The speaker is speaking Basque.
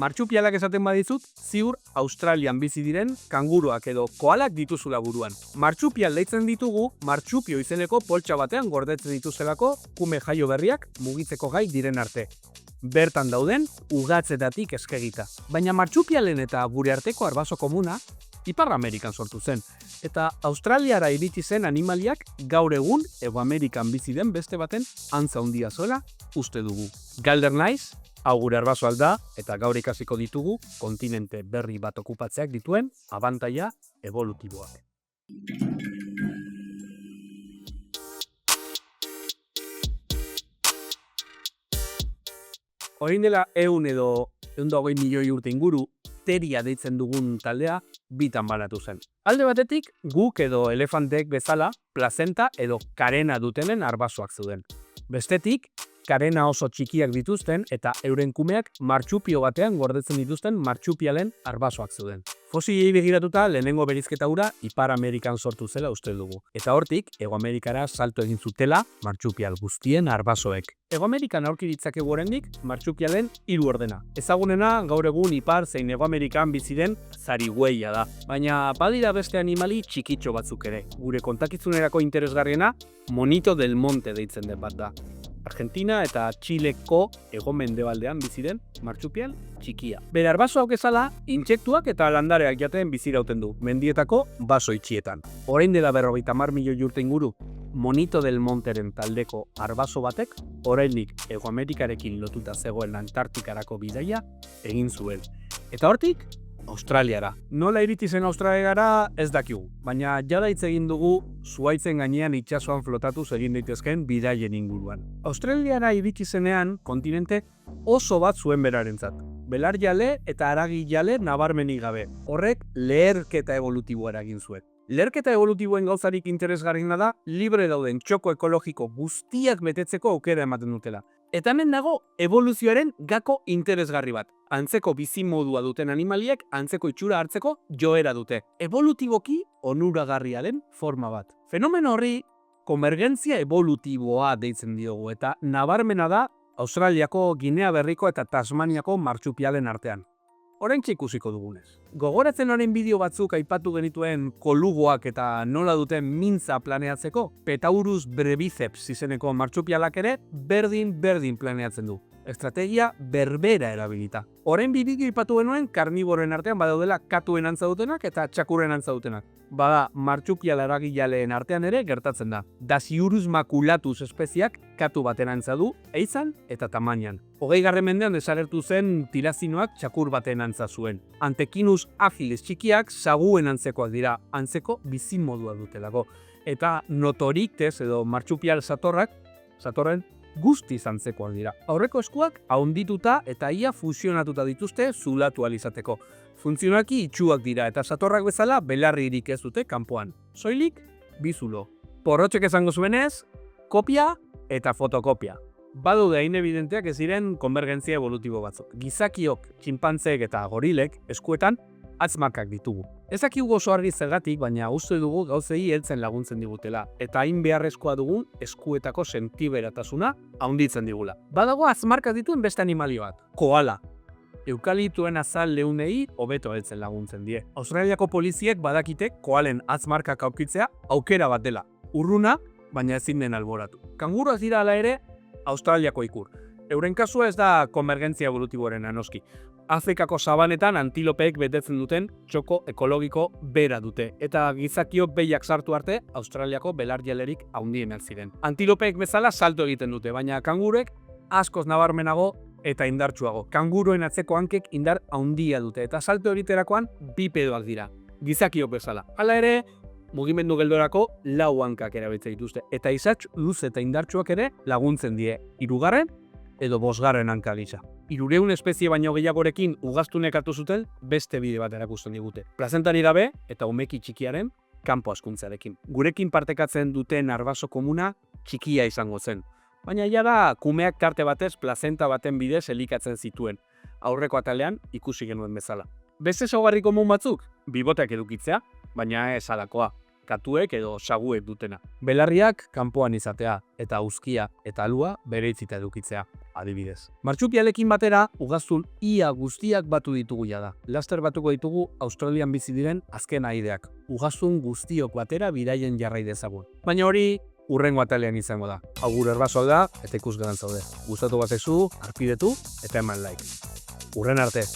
Martsupialak esaten badizut, ziur Australian bizi diren kanguruak edo koalak dituzula buruan. Martsupial deitzen ditugu, martsupio izeneko poltsa batean gordetzen dituzelako kume jaio berriak mugitzeko gai diren arte. Bertan dauden ugatzetatik eskegita. Baina martsupialen eta gure arteko arbaso komuna Ipar Amerikan sortu zen, eta Australiara iritsi zen animaliak gaur egun Hego Amerikan bizi den beste baten antza handia zuela uste dugu. Galder naiz, hau gure arbaso alda, eta gaur ikasiko ditugu kontinente berri bat okupatzeak dituen abantaila evolutiboak. Orain dela 100 edo 120 milioi urte inguru, teria deitzen dugun taldea bitan banatu zen. Alde batetik, guk edo elefantek bezala, plazenta edo karena dutenen arbasoak zeuden. Bestetik, karena oso txikiak dituzten eta euren kumeak martsupio batean gordetzen dituzten martsupialen arbasoak zeuden. Fosilei begiratuta lehenengo berizketa hura Ipar Amerikan sortu zela uste dugu. Eta hortik, Hego Amerikara salto egin zutela martsupial guztien arbasoek. Hego Amerikan aurki ditzakegu oraindik martsupialen 3 ordena. Ezagunena gaur egun Ipar zein Hego Amerikan bizi den zarigüeia da. Baina badira beste animali txikitxo batzuk ere. Gure kontakizunerako interesgarriena monito del monte deitzen den bat da. Argentina eta Txileko hego-mendebaldean bizi den martsupial txikia. Bere arbasoak ezala, intsektuak eta landareak jaten bizirauten du, mendietako baso itxietan. Orain dela 50 milioi urte inguru, monito del monteren taldeko arbaso batek, oraindik Hego Amerikarekin lotuta zegoen Antartikarako bidaia egin zuen. Eta hortik, Australiara. Nola iritsi zen Australiara ez dakigu, baina jada hitz egin dugu zuhaitzen gainean itsasoan flotatuz egin daitezkeen bidaien inguruan. Australiara iritsi zenean kontinente oso bat zuen berarentzat. Belarjale eta haragijale nabarmenik gabe. Horrek leherketa evolutiboa eragin zuen. Leherketa evolutiboen gauzarik interesgarriena da libre dauden txoko ekologiko guztiak betetzeko aukera ematen dutela. Eta hemen dago evoluzioaren gako interesgarri bat. Antzeko bizimodua duten animaliek antzeko itxura hartzeko joera dute. Evolutiboki onuragarriaren forma bat. Fenomeno horri konvergentzia evolutiboa deitzen diogu eta nabarmena da Australiako, Ginea Berriko eta Tasmaniako martsupialen artean. Oraintxe ikusiko dugunez. Gogoratzen orain bideo batzuk aipatu genituen kolugoak eta nola duten mintza planeatzeko, Petaurus breviceps izeneko martsupialak ere berdin planeatzen du. Estrategia berbera erabilita. Orain bideo aipatu genuen karniboroen artean badaudela katuen antza dutenak eta txakurren antza dutenak. Bada, martsupial haragijaleen artean ere gertatzen da. Dasyurus maculatus espeziak katu baten antza du, eizan eta tamainan. 20. mendean desagertu zen tirazinoak txakur baten antza zuen. Antekinus agilis txikiak saguen antzekoak dira, antzeko bizimodua dutelako. Eta notorictes edo martsupial satorren guztiz antzekoak dira. Aurreko eskuak haundituta eta ia fusionatuta dituzte zulatu alizateko. Funtzionalki itxuak dira eta satorrak bezala belarririk ez dute kanpoan. Soilik, bizulo. Porrotxek esango zuenez, kopia eta fotokopia. Badaude hain evidenteak ez diren konvergentzia evolutibo batzuk. Gizakiok, txinpantzeek eta gorilek eskuetan atzmarkak ditugu. Ez dakigu oso argi zergatik, baina uste dugu gauzei heltzen laguntzen digutela, eta hain beharrezkoa dugun eskuetako sentiberatasuna handitzen digula. Badago atzmarkak dituen beste animalio bat, koala. Eukaliptuen azal leunei hobeto heltzen laguntzen die. Australiako poliziek badakite koalen atzmarkak aurkitzea aukera bat dela. Urruna, baina ezin den alboratu. Kanguruak dira hala ere Australiako ikur. Euren kasua ez da konvergentzia evolutiboaren anoski. Afrikako sabanetan antilopeek betetzen duten txoko ekologiko bera dute. Eta gizakiok behiak sartu arte, Australiako belarjalerik handienak ziren. Antilopeek bezala salto egiten dute, baina kanguruek askoz nabarmenago eta indartsuago. Kanguruen atzeko hankek indar handia dute eta salto egiterakoan bipedoak dira. Gizakiok bezala. Hala ere, mugimendu geldorako 4 hankak erabiltzen dituzte. Eta izatx luze eta indartsuak ere laguntzen die. 3. edo 5. hanka gisa. 300 espezie baino gehiagorekin ugaztunek hartu zuten beste bide bat erakusten digute. Plazentari gabe eta umeki txikiaren kanpo hazkuntzarekin. Gurekin partekatzen duten arbaso komuna txikia izango zen. Baina jada kumeak tarte batez plazenta baten bidez elikatzen zituen. Aurreko atalean ikusi genuen bezala. Beste ezaugarri komun batzuk, biboteak edukitzea, baina ez halakoa. katuek edo saguek dutena. Belarriak kanpoan izatea, eta uzkia eta alua bereitzita edukitzea, adibidez. Martsupialekin batera, ugaztun ia guztiak batu ditugu jada. Laster batuko ditugu Australian bizi diren azken aideak. Ugaztun guztiok batera bidaien jarrai dezagun. Baina hori, urrengo atalean izango da. Agur erbasolda eta ikusgelan zaude. Gustatu batezu, arpidetu eta eman like. Urren arte!